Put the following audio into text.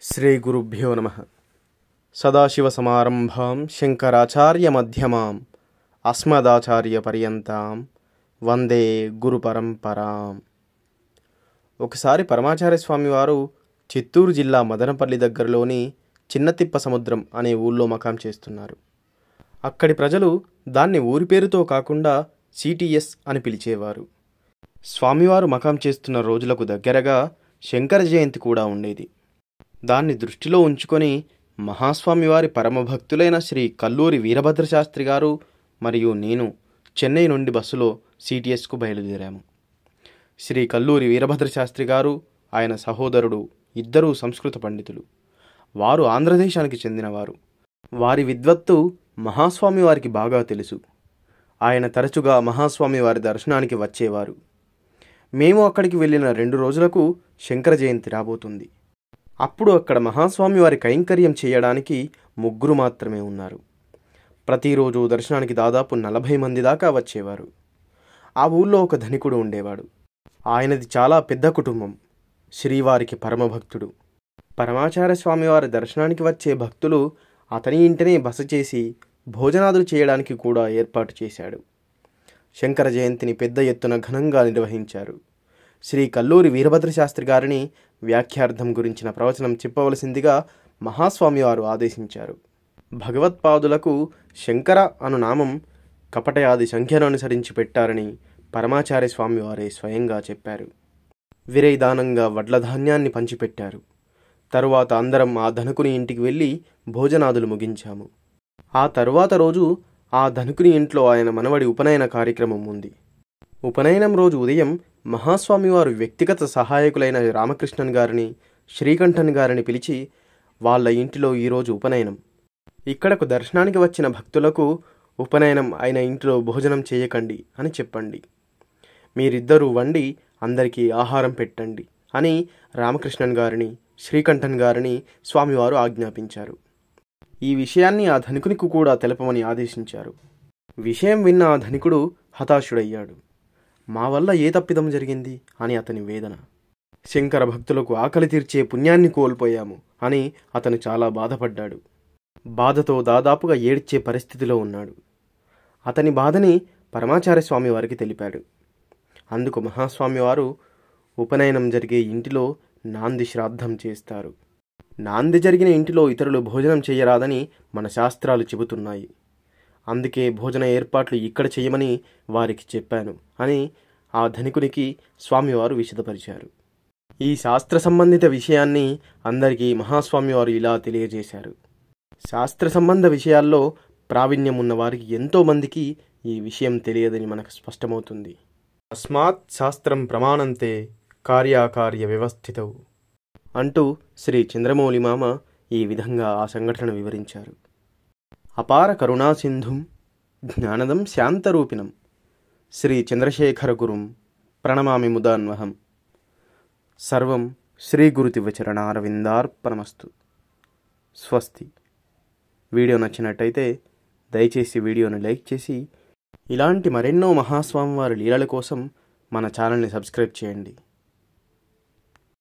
శ్రీ గురుభ్యో నమః. సదాశివసమారంభాం శంకరాచార్యమధ్యమాం అస్మదాచార్యపర్యంతాం వందే గురుపరంపరాం. ఒకసారి పరమాచార్య స్వామివారు చిత్తూరు జిల్లా మదనపల్లి దగ్గరలోని చిన్నతిప్ప సముద్రం అనే ఊళ్ళో మకాం చేస్తున్నారు. అక్కడి ప్రజలు దాన్ని ఊరి పేరుతో కాకుండా సిటిఎస్ అని పిలిచేవారు. స్వామివారు మకాం చేస్తున్న రోజులకు దగ్గరగా శంకర జయంతి కూడా ఉండేది. దాన్ని దృష్టిలో ఉంచుకొని మహాస్వామివారి పరమభక్తులైన శ్రీ కల్లూరి వీరభద్రశాస్త్రి గారు మరియు నేను చెన్నై నుండి బస్సులో సిటిఎస్కు బయలుదేరాము. శ్రీ కల్లూరి వీరభద్రశాస్త్రి గారు, ఆయన సహోదరుడు ఇద్దరూ సంస్కృత పండితులు. వారు ఆంధ్రదేశానికి చెందినవారు. వారి విద్వత్తు మహాస్వామివారికి బాగా తెలుసు. ఆయన తరచుగా మహాస్వామివారి దర్శనానికి వచ్చేవారు. మేము అక్కడికి వెళ్ళిన 2 రోజులకు శంకర జయంతి రాబోతుంది. అప్పుడు అక్కడ మహాస్వామివారి కైంకర్యం చేయడానికి 3 మాత్రమే ఉన్నారు. ప్రతిరోజు దర్శనానికి దాదాపు 40 మంది దాకా వచ్చేవారు. ఆ ఊళ్ళో ఒక ధనికుడు ఉండేవాడు. ఆయనది చాలా పెద్ద కుటుంబం. శ్రీవారికి పరమభక్తుడు. పరమాచార్య స్వామివారి దర్శనానికి వచ్చే భక్తులు అతని ఇంటనే బస చేసి భోజనాదులు చేయడానికి కూడా ఏర్పాటు చేశాడు. శంకర జయంతిని పెద్ద ఎత్తున ఘనంగా నిర్వహించారు. శ్రీ కల్లూరి వీరభద్రశాస్త్రి గారిని వ్యాఖ్యార్థం గురించిన ప్రవచనం చెప్పవలసిందిగా మహాస్వామివారు ఆదేశించారు. భగవత్పాదులకు శంకర అను నామం కపటయాది సంఖ్యను అనుసరించి పెట్టారని పరమాచార్య స్వామివారే స్వయంగా చెప్పారు. విరైదానంగా వడ్ల ధాన్యాన్ని పంచిపెట్టారు. తరువాత అందరం ఆ ధనుకుని ఇంటికి వెళ్ళి భోజనాదులు ముగించాము. ఆ తరువాత రోజు ఆ ధనుకుని ఇంట్లో ఆయన మనవడి ఉపనయన కార్యక్రమం ఉంది. ఉపనయనం రోజు ఉదయం మహాస్వామివారు వ్యక్తిగత సహాయకులైన రామకృష్ణన్ గారిని, శ్రీకంఠన్ గారిని పిలిచి వాళ్ళ ఇంటిలో ఈరోజు ఉపనయనం. ఇక్కడకు దర్శనానికి వచ్చిన భక్తులకు ఉపనయనం అయిన ఇంటిలో భోజనం చేయకండి అని చెప్పండి. మీరిద్దరూ వండి అందరికీ ఆహారం పెట్టండి అని రామకృష్ణన్ గారిని, శ్రీకంఠన్ గారిని స్వామివారు ఆజ్ఞాపించారు. ఈ విషయాన్ని ఆ ధనికునికి కూడా తెలపమని ఆదేశించారు. విషయం విన్న ఆ ధనికుడు హతాశుడయ్యాడు. మా వల్ల ఏ తప్పిదం జరిగింది అని అతని వేదన. శంకర భక్తులకు ఆకలి తీర్చే పుణ్యాన్ని కోల్పోయాము అని అతను చాలా బాధపడ్డాడు. బాధతో దాదాపుగా ఏడ్చే పరిస్థితిలో ఉన్నాడు. అతని బాధని పరమాచార్య స్వామి వారికి తెలిపాడు. అందుకు మహాస్వామివారు ఉపనయనం జరిగే ఇంటిలో నాంది శ్రాద్ధం చేస్తారు. నాంది జరిగిన ఇంటిలో ఇతరులు భోజనం చేయరాదని మన శాస్త్రాలు చెబుతున్నాయి. అందుకే భోజన ఏర్పాట్లు ఇక్కడ చేయమని వారికి చెప్పాను అని ఆ ధనికునికి స్వామివారు విశదపరిచారు. ఈ శాస్త్ర సంబంధిత విషయాన్ని అందరికీ మహాస్వామివారు ఇలా తెలియజేశారు. శాస్త్ర సంబంధ విషయాల్లో ప్రావీణ్యం ఉన్న వారికి ఎంతోమందికి ఈ విషయం తెలియదని మనకు స్పష్టమవుతుంది. తస్మాత్ శాస్త్రం ప్రమాణంతే కార్యాకార్య వ్యవస్థితౌ అంటూ శ్రీ చంద్రమౌళి మామ ఈ విధంగా ఆ సంఘటన వివరించారు. అపార కరుణాసింధుం జ్ఞానదం శాంతరూపిణం శ్రీ చంద్రశేఖర గురుం ప్రణమామి ముదాన్వహం. సర్వం శ్రీ గురుతివచరణారవిందార్పణమస్తు. స్వస్తి. వీడియో నచ్చినట్టయితే దయచేసి వీడియోను లైక్ చేసి ఇలాంటి మరెన్నో మహాస్వామివారి లీలల కోసం మన ఛానల్ని సబ్స్క్రైబ్ చేయండి.